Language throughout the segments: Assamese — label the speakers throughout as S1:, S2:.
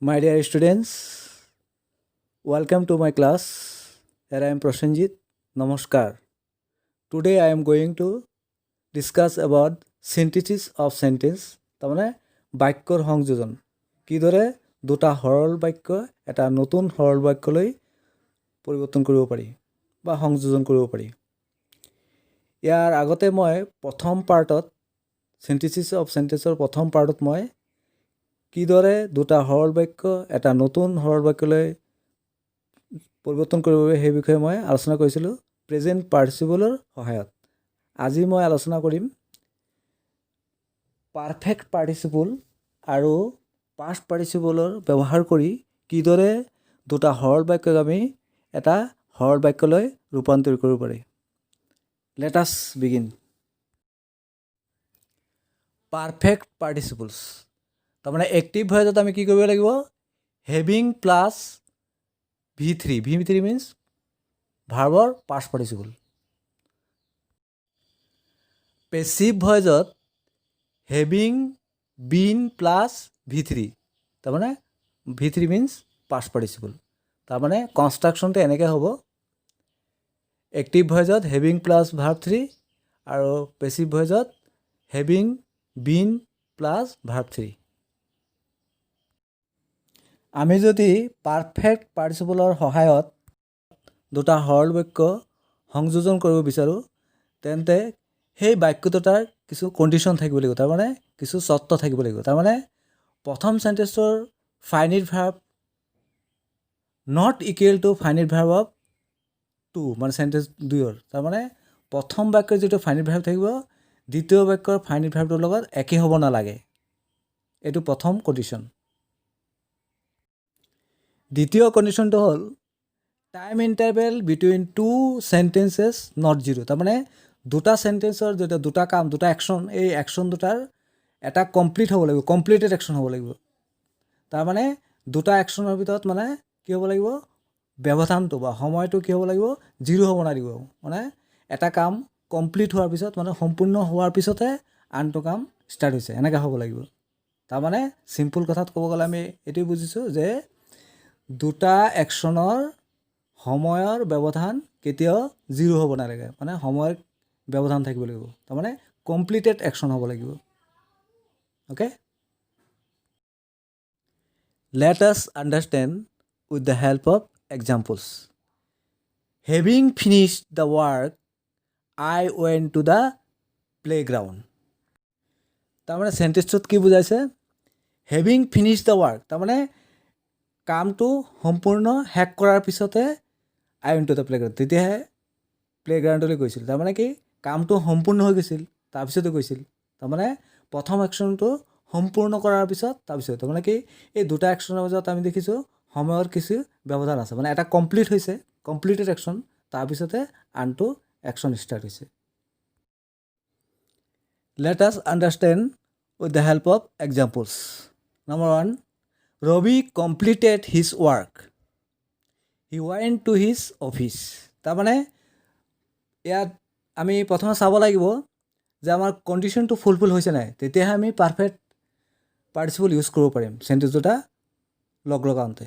S1: My dear students, welcome to my class. Here I am Prosenjit. Namaskar. Today I am going to discuss about synthesis of sentence. তাৰমানে বাক্যৰ সংযোজন কিদৰে দুটা সৰল বাক্য এটা নতুন সৰল বাক্যলৈ পৰিৱৰ্তন কৰিব পাৰি বা সংযোজন কৰিব পাৰি। ইয়াৰ আগতে মই প্ৰথম পাৰ্টত synthesis of sentenceৰ প্ৰথম পাৰ্টত মই কিদৰে দুটা সৰল বাক্য এটা নতুন সৰল বাক্যলৈ পৰিৱৰ্তন কৰিব পাৰি সেই বিষয়ে মই আলোচনা কৰিছিলোঁ প্ৰেজেণ্ট পাৰ্টিচিপলৰ সহায়ত। আজি মই আলোচনা কৰিম পাৰফেক্ট পাৰ্টিচিপল আৰু পাষ্ট পাৰ্টিচিপলৰ ব্যৱহাৰ কৰি কিদৰে দুটা সৰল বাক্যক আমি এটা সৰল বাক্যলৈ ৰূপান্তৰিত কৰিব পাৰি। Let us begin. পাৰফেক্ট পাৰ্টিচিপলছ তাৰমানে এক্টিভ ভয়েছত আমি কি কৰিব লাগিব হেভিং প্লাছ V3 মিনছ ভাৰ্বৰ পাষ্ট পাৰ্টিচিপল। পেছিভ ভয়েছত হেভিং বিন প্লাছ V3 তাৰমানে V3 মিনছ পাষ্ট পাৰ্টিচিপল। তাৰমানে কনষ্ট্ৰাকশ্যনটো এনেকৈ হ'ব এক্টিভ ভয়েছত হেভিং প্লাছ ভাৰ্ব 3 আৰু পেছিভ ভয়েছত হেভিং বিন প্লাছ ভাৰ্ব 3। আমি যদি পাৰফেক্ট পাৰ্টিচিপলৰ সহায়ত দুটা সৰল বাক্য সংযোজন কৰিব বিচাৰোঁ তেন্তে সেই বাক্য দুটাৰ কিছু কণ্ডিশ্যন থাকিব লাগিব, তাৰমানে কিছু চৰ্ত থাকিব লাগিব। তাৰমানে প্ৰথম চেণ্টেন্সৰ finite verb not equal to finite verb of 2 মানে চেণ্টেন্স 2ৰ। তাৰমানে প্ৰথম বাক্যৰ যিটো ফাইনিট ভাৰ্ব থাকিব দ্বিতীয় বাক্যৰ ফাইনিট ভাৰ্বটোৰ লগত একেই হ'ব নালাগে, এইটো প্ৰথম কণ্ডিশ্যন। দ্বিতীয় কণ্ডিশ্যনটো হ'ল time interval between two sentences not zero'. তাৰমানে দুটা চেণ্টেন্সৰ যেতিয়া দুটা কাম দুটা একশ্যন এই একশ্যন দুটাৰ এটা কমপ্লিট হ'ব লাগিব, কমপ্লিটেড একশ্যন হ'ব লাগিব। তাৰমানে দুটা একশ্যনৰ ভিতৰত মানে কি হ'ব লাগিব ব্যৱধানটো বা সময়টো কি হ'ব লাগিব জিৰ' হ'ব নালাগিব। মানে এটা কাম কমপ্লিট হোৱাৰ পিছত মানে সম্পূৰ্ণ হোৱাৰ পিছতহে আনটো কাম ষ্টাৰ্ট হৈছে এনেকৈ হ'ব লাগিব। তাৰমানে চিম্পুল কথাত ক'ব গ'লে আমি এইটোৱে বুজিছোঁ যে দুটা একশ্যনৰ সময়ৰ ব্যৱধান কেতিয়াও জিৰ' হ'ব নালাগে, মানে সময়ৰ ব্যৱধান থাকিব লাগিব। তাৰমানে কমপ্লিটেড একশ্যন হ'ব লাগিব। Okay, late us understand with the help of examples. Having finished the work I went to the playground. তাৰমানে চেণ্টেন্সটোত কি বুজাইছে হেভিং ফিনিছড দ্য ৱৰ্ক তাৰমানে কামটো সম্পূৰ্ণ শেষ কৰাৰ পিছতে আই ৱেণ্ট টু দ্য প্লে'গ্ৰাউণ্ড, তেতিয়াহে প্লে'গ্ৰাউণ্ডলৈ গৈছিল। তাৰমানে কি কামটো সম্পূৰ্ণ হৈ গৈছিল তাৰপিছতে গৈছিল। তাৰমানে প্ৰথম একশ্যনটো সম্পূৰ্ণ কৰাৰ পিছত তাৰপিছত তাৰমানে কি এই দুটা একশ্যনৰ মাজত আমি দেখিছোঁ সময়ৰ কিছু ব্যৱধান আছে, মানে এটা কমপ্লিট হৈছে কমপ্লিটেড একশ্যন তাৰপিছতে আনটো একশ্যন ষ্টাৰ্ট হৈছে। Let us understand with the help of examples. Number 1, Rabi completed his work he went to his office. তাৰমানে ইয়াত আমি প্ৰথমে চাব লাগিব যে আমাৰ কণ্ডিশ্যনটো ফুলফিল হৈছে নাই, তেতিয়াহে আমি পাৰফেক্ট পাৰ্টিচিপল ইউজ কৰিব পাৰিম চেণ্টেন্স দুটা লগ লগাওঁতে।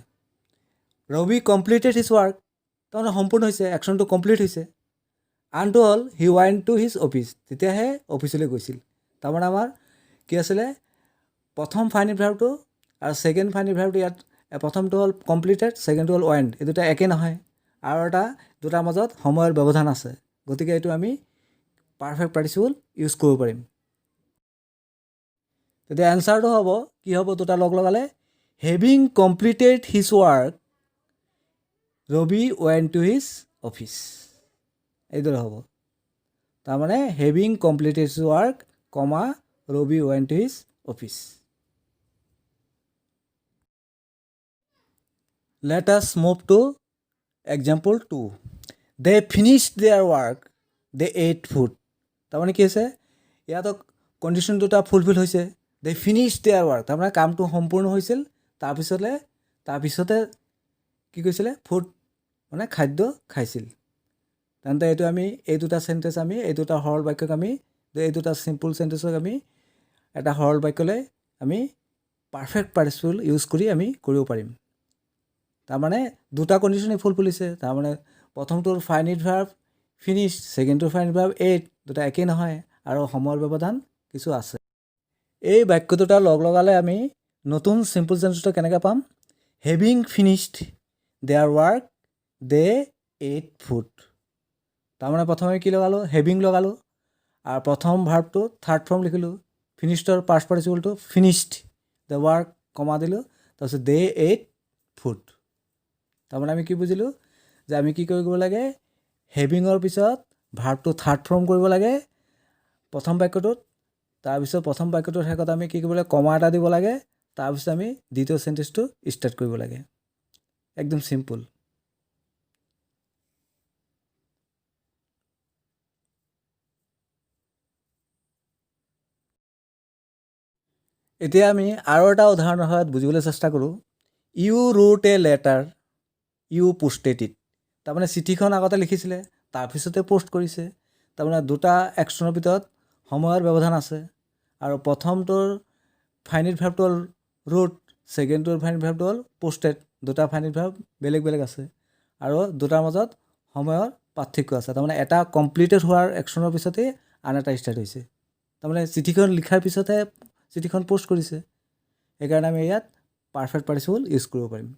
S1: ৰবি কমপ্লিটেড হিজ ৱৰ্ক তাৰমানে সম্পূৰ্ণ হৈছে, একশ্যনটো কমপ্লিট হৈছে। আনটো হ'ল হি ৱেণ্ট টু হিজ অফিচ, তেতিয়াহে অফিচলৈ গৈছিল। তাৰমানে আমাৰ কি আছিলে প্ৰথম ফাইনিট ভাৰ্বটো আৰু ছেকেণ্ড ফাইনিট ভাৰ্বটো ইয়াত প্ৰথমটো হ'ল কমপ্লিটেড, ছেকেণ্ডটো হ'ল ৱেণ্ট, এই দুটা একে নহয় আৰু এটা দুটাৰ মাজত সময়ৰ ব্যৱধান আছে। গতিকে এইটো আমি পাৰফেক্ট পাৰ্টিচিপল ইউজ কৰিব পাৰিম। তেতিয়া এনচাৰটো হ'ব কি হ'ব দুটা লগ লগালে having completed his work Rabi went to his office, এইদৰে হ'ব। তাৰমানে having completed his work comma Rabi went to his office. Let us move to example 2। They finished their work they ate food. তাৰমানে কি হৈছে ইয়াত কণ্ডিশ্যন দুটা ফুলফিল হৈছে। দে ফিনিছড দেয়াৰ ৱৰ্ক তাৰমানে কামটো সম্পূৰ্ণ হৈছিল, তাৰপিছতে কি কৈছিলে ফুড মানে খাদ্য খাইছিল। তেন্তে এইটো আমি এই দুটা চেণ্টেন্স আমি এই দুটা সৰল বাক্যক আমি এই দুটা চিম্পুল চেণ্টেন্সক আমি এটা সৰল বাক্যলৈ আমি পাৰফেক্ট পাৰ্টিচিপল ইউজ কৰি আমি কৰিব পাৰিম। তাৰমানে দুটা কণ্ডিশ্যনেই ফুলফিলিছে। তাৰমানে প্ৰথমটোৰ ফাইনিট ভাৰ্ব ফিনিছ, ছেকেণ্ডটোৰ ফাইনিট ভাৰ্ব এট, দুটা একেই নহয় আৰু সময়ৰ ব্যৱধান কিছু আছে। এই বাক্য দুটা লগালে আমি নতুন চিম্পল টেন্সটো কেনেকৈ পাম? Having finished their work they ate food. তাৰমানে প্ৰথমে কি লগালোঁ? হেভিং লগালোঁ আৰু প্ৰথম ভাৰ্বটো থাৰ্ড ফৰ্ম লিখিলোঁ, ফিনিছডৰ পাষ্ট পাৰ্টিচিপলটো ফিনিছড, দ্য ৱাৰ্ক কমা দিলোঁ, তাৰপিছত দে এট ফুড। তাৰমানে আমি কি বুজিলোঁ যে আমি কি কৰিব লাগে? হেভিঙৰ পিছত ভাৰ্বটো থাৰ্ড ফৰ্ম কৰিব লাগে প্ৰথম বাক্যটোত, তাৰপিছত প্ৰথম বাক্যটোৰ শেষত আমি কি কৰিব লাগে? কমা এটা দিব লাগে, তাৰপিছত আমি দ্বিতীয় চেণ্টেন্সটো ষ্টাৰ্ট কৰিব লাগে। একদম চিম্পল। এতিয়া আমি আৰু এটা উদাহৰণৰ সহায়ত বুজিবলৈ চেষ্টা কৰোঁ। You wrote a letter, you posted it. তাৰমানে চিঠিখন আগতে লিখিছিলে, তাৰপিছতে পোষ্ট কৰিছে। তাৰমানে দুটা একশ্যনৰ ভিতৰত সময়ৰ ব্যৱধান আছে আৰু প্ৰথমটোৰ ফাইনিট ভাৰ্বটো হ'ল ৰোট, ছেকেণ্ডটোৰ ফাইনিট ভাৰ্বটো হ'ল পোষ্টেড। দুটা ফাইনিট ভাৰ্ব বেলেগ বেলেগ আছে আৰু দুটাৰ মাজত সময়ৰ পাৰ্থক্য আছে। তাৰমানে এটা কমপ্লিটেড হোৱাৰ একশ্যনৰ পিছতেই আন এটা ষ্টাৰ্ট হৈছে। তাৰমানে চিঠিখন লিখাৰ পিছতহে চিঠিখন পোষ্ট কৰিছে। সেইকাৰণে আমি ইয়াত পাৰফেক্ট পাৰ্টিচিপল ইউজ কৰিব পাৰিম।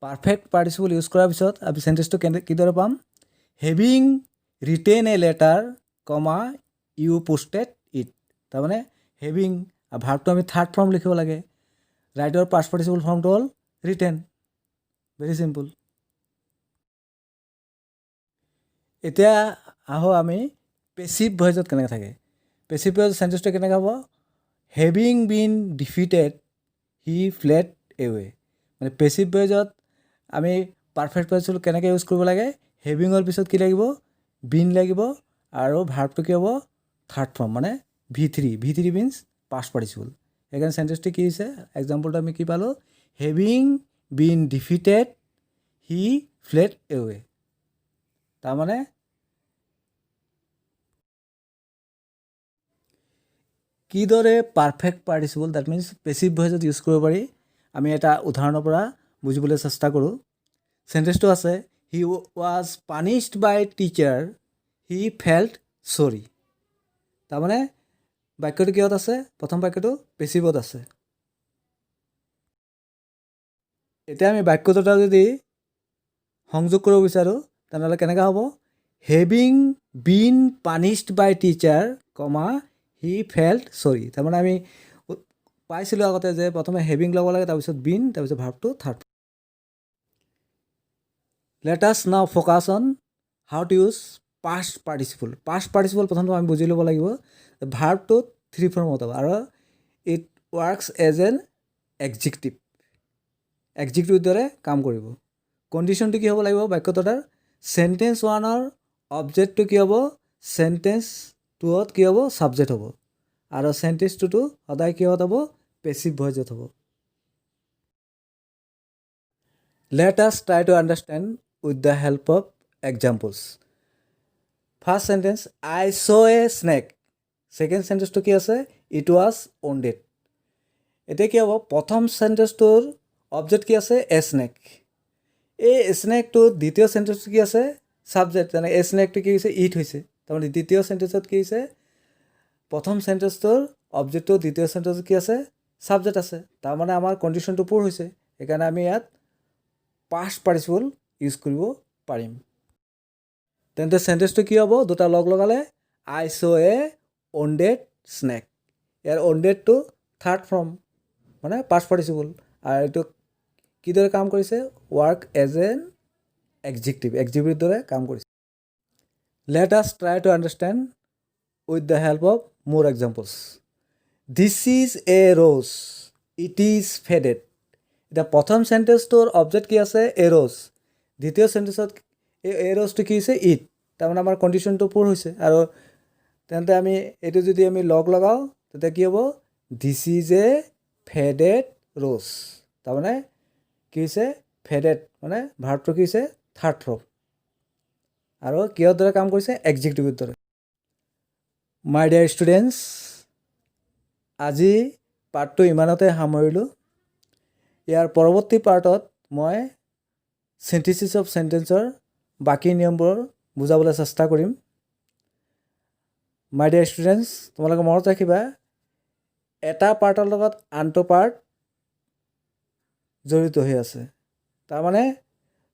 S1: পাৰফেক্ট পাৰ্টিচিপল ইউজ কৰাৰ পিছত আমি চেণ্টেন্সটো কিদৰে পাম? Having written a letter comma you posted it. তাৰমানে হেভিং ভাৰ্বটো আমি থাৰ্ড ফৰ্ম লিখিব লাগে, ৰাইটৰ পাষ্ট পাৰ্টিচিপল ফৰ্মটো হ'ল ৰিটেন। Very simple. এতিয়া আহোঁ আমি পেচিভ ভইচত কেনেকৈ থাকে। পেচিভ ভইচত চেণ্টেন্সটো কেনেকৈ হ'ব? Having been defeated he fled away. মানে পেচিভ ভইচত আমি পাৰফেক্ট পাৰ্টিচিপল কেনেকৈ ইউজ কৰিব লাগে? হেভিঙৰ পিছত কি লাগিব? বিন লাগিব আৰু ভাৰ্বটো কি হ'ব? থাৰ্ড ফৰ্ম, মানে V3 মিনছ পাষ্ট পাৰ্টিচিপল। সেইকাৰণে চেণ্টেন্সটো কি হৈছে? এক্সাম্পলটো আমি কি পালোঁ? Having been defeated he fled away. তাৰমানে কিদৰে perfect participle, that means passive ভইচত ইউজ কৰিব পাৰি, আমি এটা উদাহৰণৰ পৰা বুজিবলৈ চেষ্টা কৰোঁ। চেণ্টেন্সটো আছে, he was punished by teacher he felt sorry. তাৰমানে বাক্যটো কিহত আছে? প্ৰথম বাক্যটো পেচিভত আছে। এতিয়া আমি বাক্য দুটা যদি সংযোগ কৰিব বিচাৰোঁ তেনেহ'লে কেনেকৈ হ'ব? Having been punished by teacher comma he felt sorry. তাৰমানে আমি পাইছিলোঁ আগতে যে প্ৰথমে হেভিং ল'ব লাগে, তাৰপিছত বিন, তাৰপিছত ভাৰ্বটো third. Let us now focus on how to use past participle. Past participle প্ৰথমটো আমি বুজি ল'ব লাগিব। ভাৰ্বটো থ্ৰী ফৰ্মত হ'ব আৰু it works as an executive. এক্সিকিউটিভৰ দৰে কাম কৰিব। কণ্ডিশ্যনটো কি হ'ব লাগিব বাক্যটোৰ? চেণ্টেন্স ওৱানৰ অবজেক্টটো কি হ'ব? চেণ্টেন্স টুত কি হ'ব? ছাবজেক্ট হ'ব আৰু চেণ্টেন্স টুটো সদায় কিহত হ'ব? পেচিভ ভইচত হ'ব। Let us try to understand with the help of examples. First sentence, I saw a snake. Second চেণ্টেন্সটো কি আছে? It was wounded. এতিয়া কি হ'ব? প্ৰথম চেণ্টেন্সটোৰ অবজেক্ট কি আছে? A snake. এই স্নেকটোৰ দ্বিতীয় চেণ্টেন্সটো কি আছে? ছাবজেক্ট। যেনে এ স্নেকটো কি হৈছে? ইট হৈছে। তাৰমানে দ্বিতীয় চেণ্টেন্সত কি হৈছে? প্ৰথম চেণ্টেন্সটোৰ অবজেক্টটো দ্বিতীয় চেণ্টেন্সত কি আছে? ছাবজেক্ট আছে। তাৰমানে আমাৰ কণ্ডিশ্যনটো পূৰ হৈছে। সেইকাৰণে আমি ইয়াত পাষ্ট পাৰ্টিচিপল ইউজ কৰিব পাৰিম। তেন্তে চেণ্টেন্সটো কি হ'ব? দুটা লগালে I saw a wounded snake. ইয়াৰ ওণ্ডেডটো থাৰ্ড ফৰ্ম, মানে পাষ্ট পাৰ্টিচিপল, আৰু এইটো কিদৰে কাম কৰিছে? ৱৰ্ক এজ এন এক্সিকিউটিভ, এক্সিকিউটিভৰ দৰে কাম কৰিছে। Let us try to understand with the help of more examples. This is a rose, it is faded. এতিয়া প্ৰথম চেণ্টেন্সটোৰ অবজেক্ট কি আছে? A rose. দ্বিতীয় চেণ্টেন্সত এই ৰ'জটো কি হৈছে? ইট। তাৰমানে আমাৰ কণ্ডিশ্যনটো পূৰ হৈছে। আৰু তেন্তে আমি এইটো যদি আমি লগাওঁ তেতিয়া কি হ'ব? দিছ ইজ এ ফেডেড ৰ'জ। তাৰমানে কি হৈছে? ফেডেড, মানে ভাৰ্বটো কি হৈছে? থাৰ্ড ফৰ্ম আৰু কিহৰ দৰে কাম কৰিছে? এক্সিকিউটিভৰ দৰে। মাই ডিয়াৰ ষ্টুডেণ্টছ, আজি পাৰ্টটো ইমানতে সামৰিলোঁ। ইয়াৰ পৰৱৰ্তী পাৰ্টত মই চিন্থেচিছ অফ চেণ্টেন্সৰ বাকী নিয়মবোৰ বুজাবলৈ চেষ্টা কৰিম। মাই ডিয়াৰ ষ্টুডেণ্টছ, তোমালোকে মনত ৰাখিবা এটা পাৰ্টৰ লগত আনটো পাৰ্ট জড়িত হৈ আছে। তাৰমানে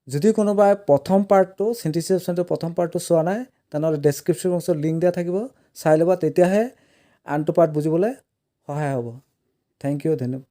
S1: যদি কোনোবাই প্ৰথম পাৰ্টটো চিন্থেচিছ অফ চেণ্টেন্সৰ প্ৰথম পাৰ্টটো চোৱা নাই, তেনেহ'লে ডেছক্ৰিপশ্যন বক্সত লিংক দিয়া থাকিব, চাই ল'বা, তেতিয়াহে আনটো পাৰ্ট বুজিবলৈ সহায় হ'ব। থেংক ইউ, ধন্যবাদ।